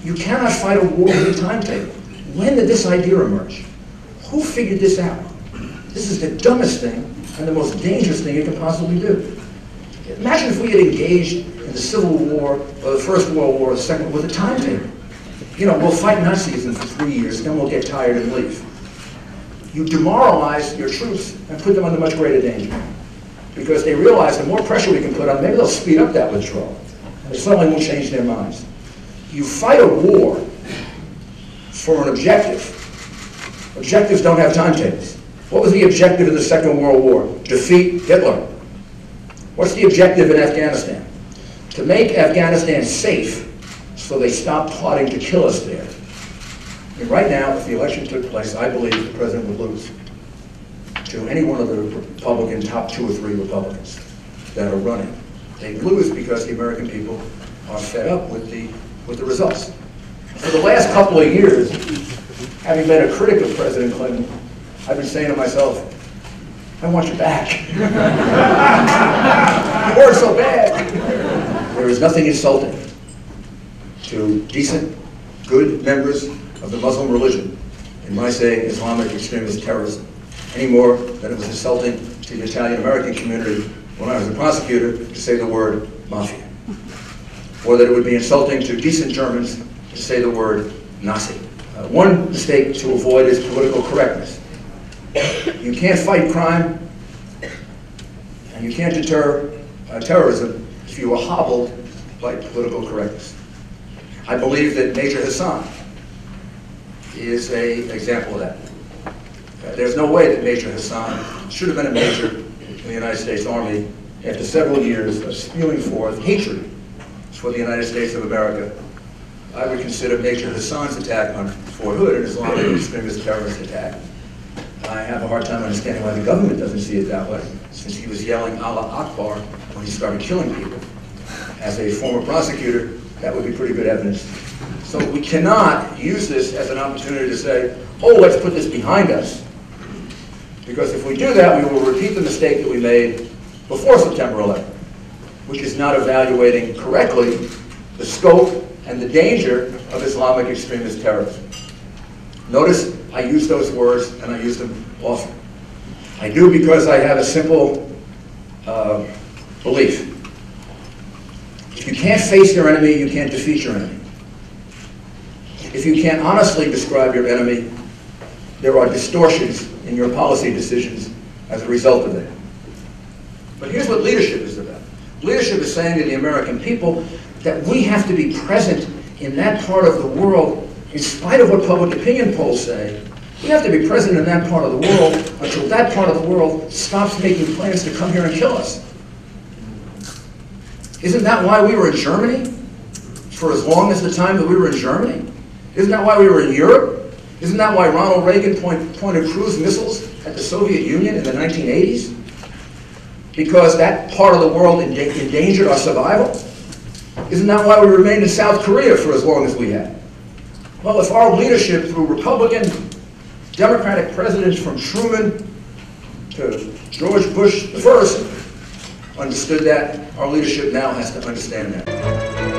You cannot fight a war with a timetable. When did this idea emerge? Who figured this out? This is the dumbest thing and the most dangerous thing you can possibly do. Imagine if we had engaged in the Civil War, or the First World War, or the Second, with a timetable. You know, we'll fight Nazism for 3 years, then we'll get tired and leave. You demoralize your troops and put them under much greater danger. Because they realize the more pressure we can put on them, maybe they'll speed up that withdrawal. And they suddenly won't change their minds. You fight a war for an objective. Objectives don't have timetables. What was the objective in the Second World War? Defeat Hitler. What's the objective in Afghanistan? To make Afghanistan safe so they stop plotting to kill us there. And right now, if the election took place, I believe the president would lose to any one of the Republican, top 2 or 3 Republicans that are running. They lose because the American people are fed up with the results. For the last couple of years, having been a critic of President Clinton, I've been saying to myself, I want you back. You weren't so bad. There is nothing insulting to decent, good members of the Muslim religion in my saying Islamic extremist terrorism, any more than it was insulting to the Italian-American community when I was a prosecutor to say the word mafia, or that it would be insulting to decent Germans to say the word Nazi. One mistake to avoid is political correctness. You can't fight crime and you can't deter terrorism if you are hobbled by political correctness. I believe that Major Hassan is an example of that. There's no way that Major Hassan should have been a major in the United States Army after several years of spewing forth hatred for the United States of America. I would consider Major Hassan's attack on Fort Hood an Islamic extremist terrorist attack. I have a hard time understanding why the government doesn't see it that way, since he was yelling Allah Akbar when he started killing people. As a former prosecutor, that would be pretty good evidence. So we cannot use this as an opportunity to say, oh, let's put this behind us. Because if we do that, we will repeat the mistake that we made before September 11th, which is not evaluating correctly the scope and the danger of Islamic extremist terrorism. Notice I use those words, and I use them often. I do because I have a simple belief. If you can't face your enemy, you can't defeat your enemy. If you can't honestly describe your enemy, there are distortions in your policy decisions as a result of that. But here's what leadership is about. Leadership is saying to the American people that we have to be present in that part of the world, in spite of what public opinion polls say. We have to be present in that part of the world until that part of the world stops making plans to come here and kill us. Isn't that why we were in Germany for as long as the time that we were in Germany? Isn't that why we were in Europe? Isn't that why Ronald Reagan pointed cruise missiles at the Soviet Union in the 1980s? Because that part of the world endangered our survival? Isn't that why we remained in South Korea for as long as we had? Well, if our leadership through Republican, Democratic presidents from Truman to George Bush I understood that, our leadership now has to understand that.